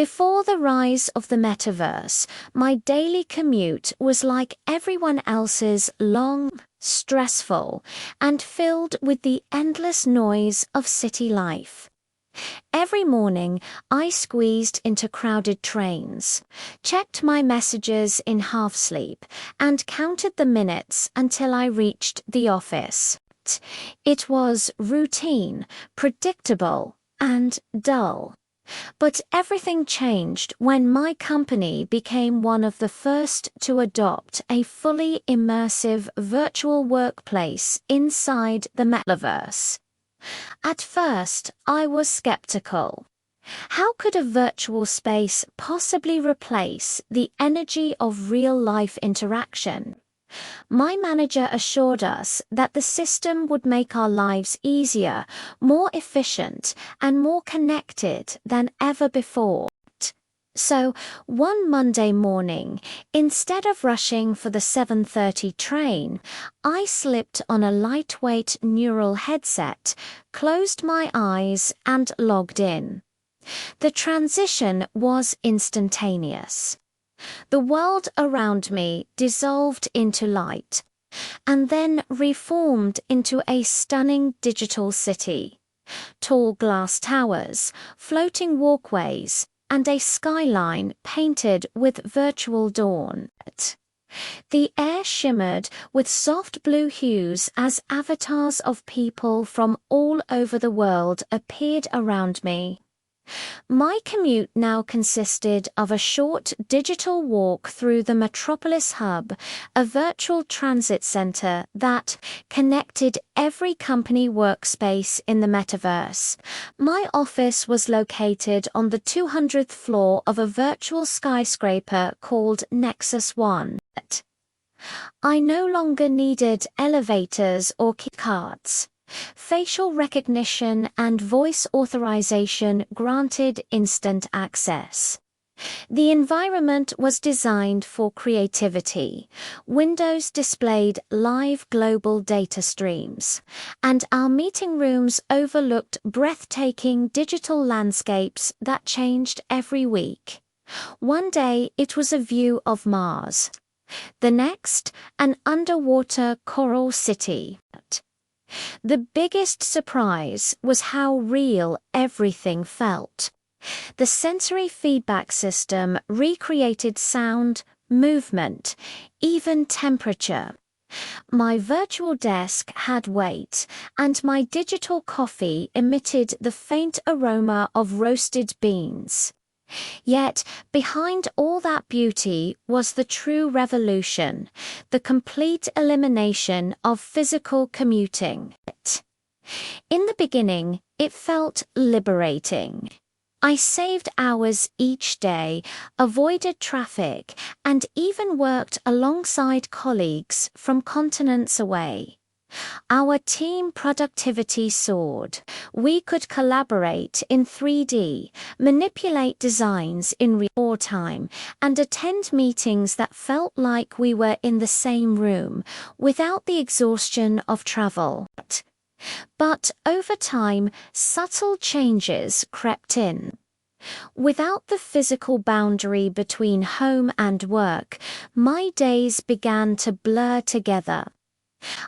Before the rise of the metaverse, my daily commute was like everyone else's: long, stressful, and filled with the endless noise of city life. Every morning, I squeezed into crowded trains, checked my messages in half-sleep, and counted the minutes until I reached the office. It was routine, predictable, and dull. But everything changed when my company became one of the first to adopt a fully immersive virtual workplace inside the metaverse. At first, I was skeptical. How could a virtual space possibly replace the energy of real-life interaction? My manager assured us that the system would make our lives easier, more efficient, and more connected than ever before. So, one Monday morning, instead of rushing for the 7:30 train, I slipped on a lightweight neural headset, closed my eyes, and logged in. The transition was instantaneous. The world around me dissolved into light, and then reformed into a stunning digital city. Tall glass towers, floating walkways, and a skyline painted with virtual dawn. The air shimmered with soft blue hues as avatars of people from all over the world appeared around me. My commute now consisted of a short digital walk through the Metropolis Hub, a virtual transit center that connected every company workspace in the metaverse. My office was located on the 200th floor of a virtual skyscraper called Nexus One. I no longer needed elevators or key cards. Facial recognition and voice authorization granted instant access. The environment was designed for creativity. Windows displayed live global data streams, and our meeting rooms overlooked breathtaking digital landscapes that changed every week. One day it was a view of Mars. The next, an underwater coral city. The biggest surprise was how real everything felt. The sensory feedback system recreated sound, movement, even temperature. My virtual desk had weight, and my digital coffee emitted the faint aroma of roasted beans. Yet, behind all that beauty was the true revolution, the complete elimination of physical commuting. In the beginning, it felt liberating. I saved hours each day, avoided traffic, and even worked alongside colleagues from continents away. Our team productivity soared. We could collaborate in 3D, manipulate designs in real time, and attend meetings that felt like we were in the same room, without the exhaustion of travel. But over time, subtle changes crept in. Without the physical boundary between home and work, my days began to blur together.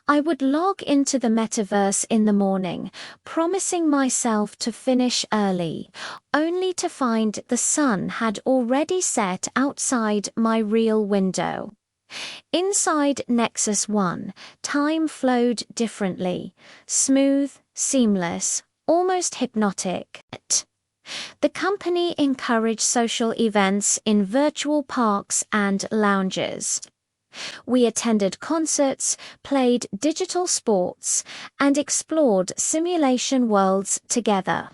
I would log into the metaverse in the morning, promising myself to finish early, only to find the sun had already set outside my real window. Inside Nexus One, time flowed differently, smooth, seamless, almost hypnotic. The company encouraged social events in virtual parks and lounges. We attended concerts, played digital sports, and explored simulation worlds together.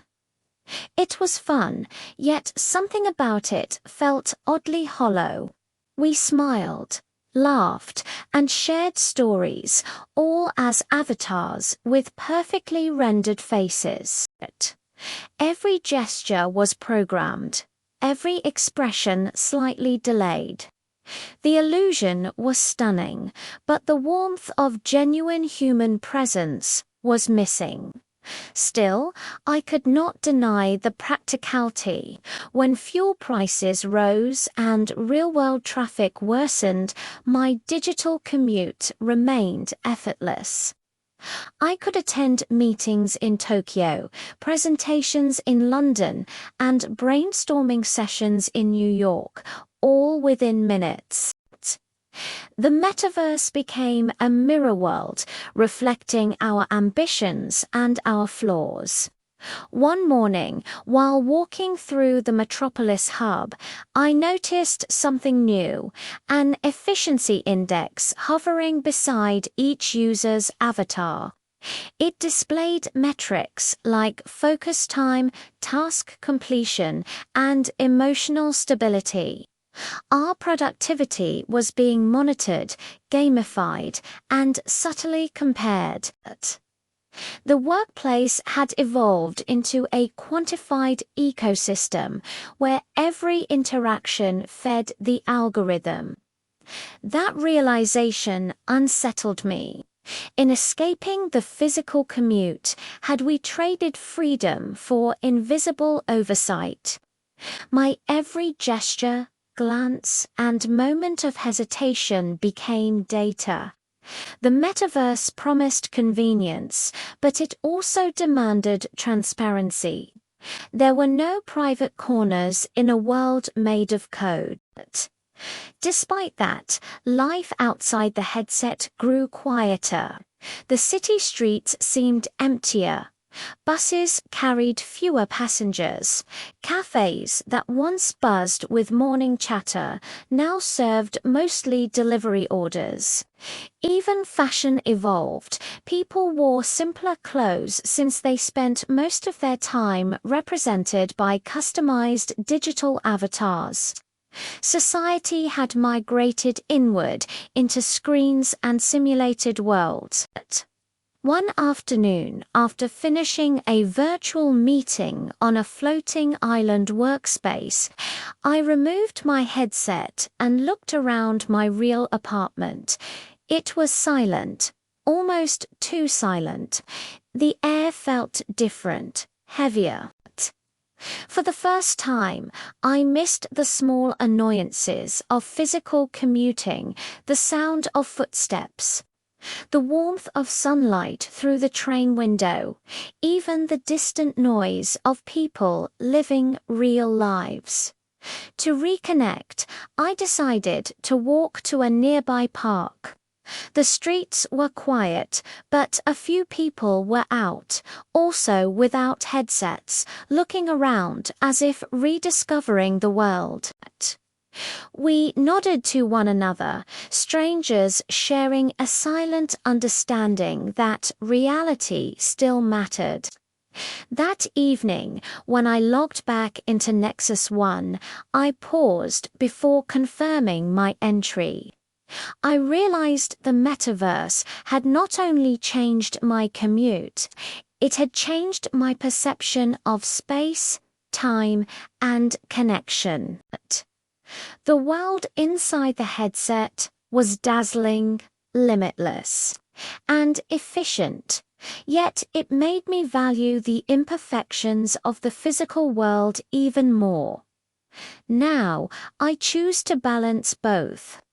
It was fun, yet something about it felt oddly hollow. We smiled, laughed, and shared stories, all as avatars with perfectly rendered faces. Every gesture was programmed, every expression slightly delayed. The illusion was stunning, but the warmth of genuine human presence was missing. Still, I could not deny the practicality. When fuel prices rose and real-world traffic worsened, my digital commute remained effortless. I could attend meetings in Tokyo, presentations in London, and brainstorming sessions in New York, all within minutes. The metaverse became a mirror world, reflecting our ambitions and our flaws. One morning, while walking through the Metropolis hub, I noticed something new, an efficiency index hovering beside each user's avatar. It displayed metrics like focus time, task completion, and emotional stability. Our productivity was being monitored, gamified, and subtly compared. The workplace had evolved into a quantified ecosystem where every interaction fed the algorithm. That realization unsettled me. In escaping the physical commute, had we traded freedom for invisible oversight? My every gesture, glance, and moment of hesitation became data. The metaverse promised convenience, but it also demanded transparency. There were no private corners in a world made of code. Despite that, life outside the headset grew quieter. The city streets seemed emptier. Buses carried fewer passengers. Cafes that once buzzed with morning chatter now served mostly delivery orders. Even fashion evolved. People wore simpler clothes since they spent most of their time represented by customized digital avatars. Society had migrated inward into screens and simulated worlds. One afternoon, after finishing a virtual meeting on a floating island workspace, I removed my headset and looked around my real apartment. It was silent, almost too silent. The air felt different, heavier. For the first time, I missed the small annoyances of physical commuting, the sound of footsteps, the warmth of sunlight through the train window, even the distant noise of people living real lives. To reconnect, I decided to walk to a nearby park. The streets were quiet, but a few people were out, also without headsets, looking around as if rediscovering the world. We nodded to one another, strangers sharing a silent understanding that reality still mattered. That evening, when I logged back into Nexus 1, I paused before confirming my entry. I realized the metaverse had not only changed my commute, it had changed my perception of space, time, and connection. The world inside the headset was dazzling, limitless, and efficient, yet it made me value the imperfections of the physical world even more. Now, I choose to balance both.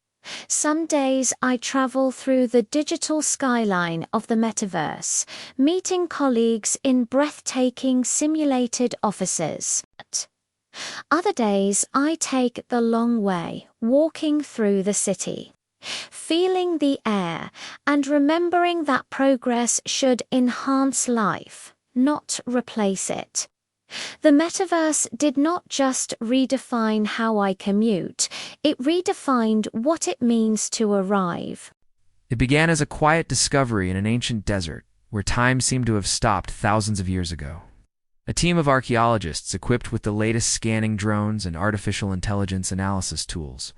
Some days I travel through the digital skyline of the metaverse, meeting colleagues in breathtaking simulated offices. Other days I take the long way, walking through the city, feeling the air and remembering that progress should enhance life, not replace it. The metaverse did not just redefine how I commute, it redefined what it means to arrive. It began as a quiet discovery in an ancient desert, where time seemed to have stopped thousands of years ago. A team of archaeologists equipped with the latest scanning drones and artificial intelligence analysis tools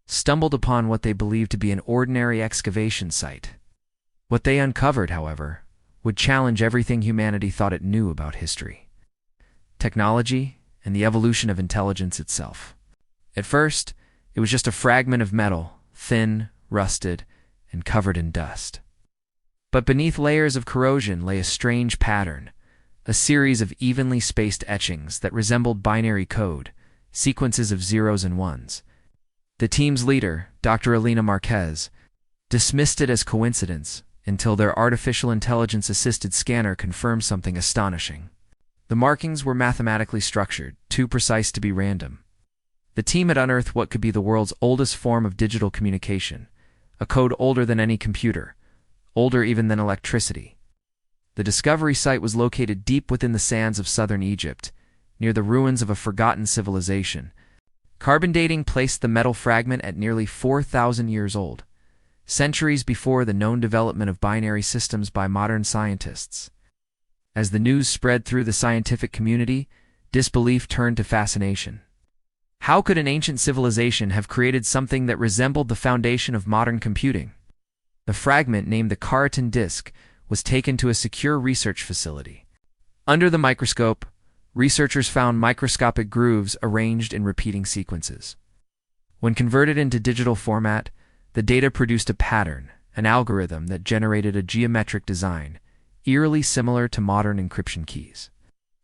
stumbled upon what they believed to be an ordinary excavation site. What they uncovered, however, would challenge everything humanity thought it knew about history, technology, and the evolution of intelligence itself. At first, it was just a fragment of metal, thin, rusted, and covered in dust. But beneath layers of corrosion lay a strange pattern, a series of evenly spaced etchings that resembled binary code, sequences of zeros and ones. The team's leader, Dr. Elena Marquez, dismissed it as coincidence until their artificial intelligence-assisted scanner confirmed something astonishing. The markings were mathematically structured, too precise to be random. The team had unearthed what could be the world's oldest form of digital communication, a code older than any computer, older even than electricity. The discovery site was located deep within the sands of southern Egypt, near the ruins of a forgotten civilization. Carbon dating placed the metal fragment at nearly 4,000 years old, centuries before the known development of binary systems by modern scientists. As the news spread through the scientific community, disbelief turned to fascination. How could an ancient civilization have created something that resembled the foundation of modern computing? The fragment, named the Keratin disk, was taken to a secure research facility. Under the microscope, researchers found microscopic grooves arranged in repeating sequences. When converted into digital format, the data produced a pattern, an algorithm that generated a geometric design, eerily similar to modern encryption keys.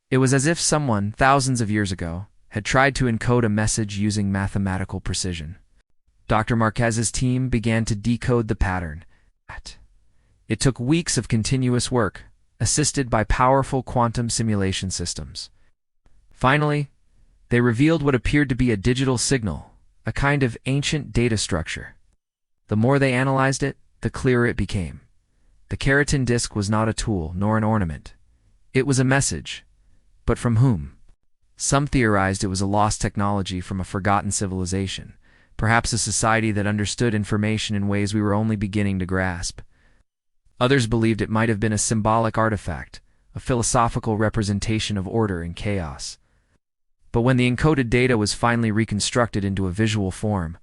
It was as if someone, thousands of years ago, had tried to encode a message using mathematical precision. Dr. Marquez's team began to decode the pattern. It took weeks of continuous work, assisted by powerful quantum simulation systems. Finally, they revealed what appeared to be a digital signal, a kind of ancient data structure. The more they analyzed it, the clearer it became. The Keratin disk was not a tool nor an ornament. It was a message. But from whom? Some theorized it was a lost technology from a forgotten civilization, perhaps a society that understood information in ways we were only beginning to grasp. Others believed it might have been a symbolic artifact, a philosophical representation of order and chaos. But when the encoded data was finally reconstructed into a visual form,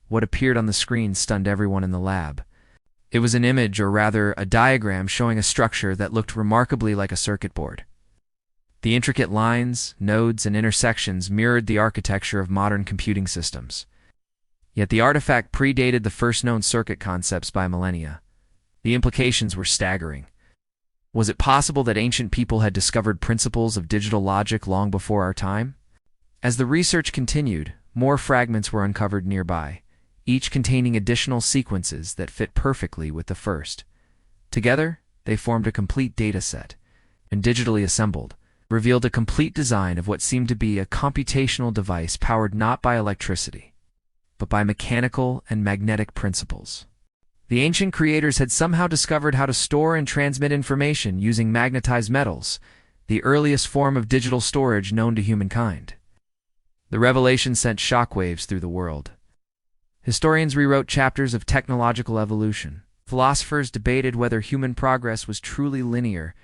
what appeared on the screen stunned everyone in the lab. It was an image, or rather a diagram, showing a structure that looked remarkably like a circuit board. The intricate lines, nodes, and intersections mirrored the architecture of modern computing systems. Yet the artifact predated the first known circuit concepts by millennia. The implications were staggering. Was it possible that ancient people had discovered principles of digital logic long before our time? As the research continued, more fragments were uncovered nearby, each containing additional sequences that fit perfectly with the first. Together, they formed a complete data set, and digitally assembled, revealed a complete design of what seemed to be a computational device powered not by electricity, but by mechanical and magnetic principles. The ancient creators had somehow discovered how to store and transmit information using magnetized metals, the earliest form of digital storage known to humankind. The revelation sent shockwaves through the world. Historians rewrote chapters of technological evolution. Philosophers debated whether human progress was truly linear,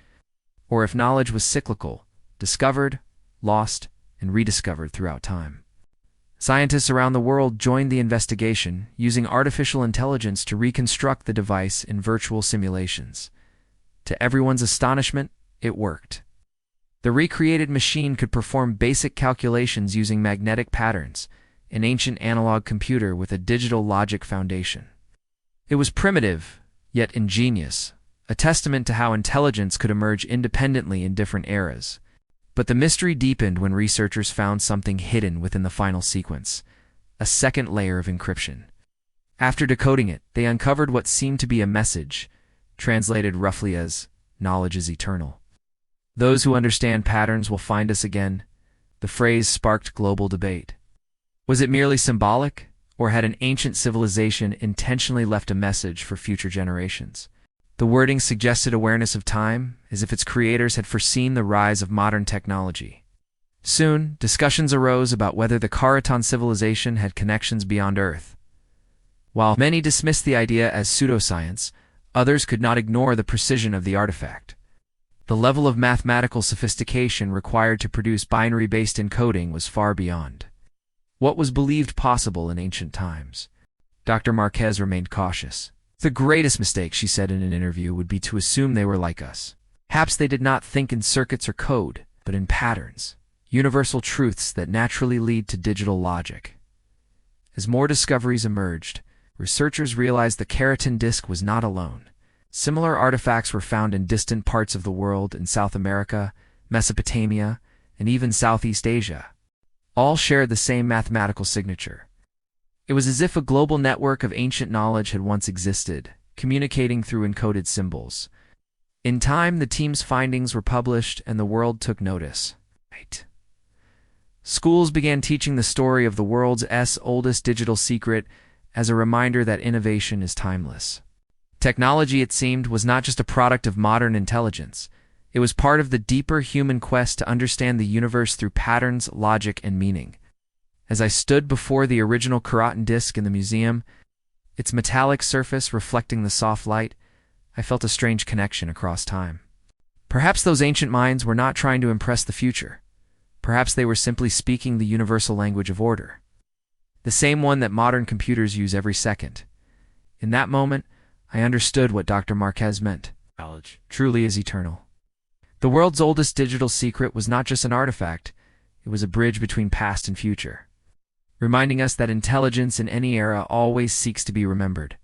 or if knowledge was cyclical, discovered, lost, and rediscovered throughout time. Scientists around the world joined the investigation, using artificial intelligence to reconstruct the device in virtual simulations. To everyone's astonishment, it worked. The recreated machine could perform basic calculations using magnetic patterns, an ancient analog computer with a digital logic foundation. It was primitive, yet ingenious, a testament to how intelligence could emerge independently in different eras. But the mystery deepened when researchers found something hidden within the final sequence, a second layer of encryption. After decoding it, they uncovered what seemed to be a message, translated roughly as, "Knowledge is eternal. Those who understand patterns will find us again." The phrase sparked global debate. Was it merely symbolic, or had an ancient civilization intentionally left a message for future generations? The wording suggested awareness of time, as if its creators had foreseen the rise of modern technology. Soon, discussions arose about whether the Keratin civilization had connections beyond Earth. While many dismissed the idea as pseudoscience, others could not ignore the precision of the artifact. The level of mathematical sophistication required to produce binary-based encoding was far beyond what was believed possible in ancient times. Dr. Marquez remained cautious. "The greatest mistake," she said in an interview, "would be to assume they were like us. Perhaps they did not think in circuits or code, but in patterns, universal truths that naturally lead to digital logic." As more discoveries emerged, researchers realized the Keratin disk was not alone. Similar artifacts were found in distant parts of the world in South America, Mesopotamia, and even Southeast Asia. All shared the same mathematical signature. It was as if a global network of ancient knowledge had once existed, communicating through encoded symbols. In time, the team's findings were published and the world took notice. Schools began teaching the story of the world's oldest digital secret as a reminder that innovation is timeless. Technology, it seemed, was not just a product of modern intelligence. It was part of the deeper human quest to understand the universe through patterns, logic, and meaning. As I stood before the original keratin disc in the museum, its metallic surface reflecting the soft light, I felt a strange connection across time. Perhaps those ancient minds were not trying to impress the future. Perhaps they were simply speaking the universal language of order, the same one that modern computers use every second. In that moment, I understood what Dr. Marquez meant. Knowledge truly is eternal. The world's oldest digital secret was not just an artifact, it was a bridge between past and future, reminding us that intelligence in any era always seeks to be remembered.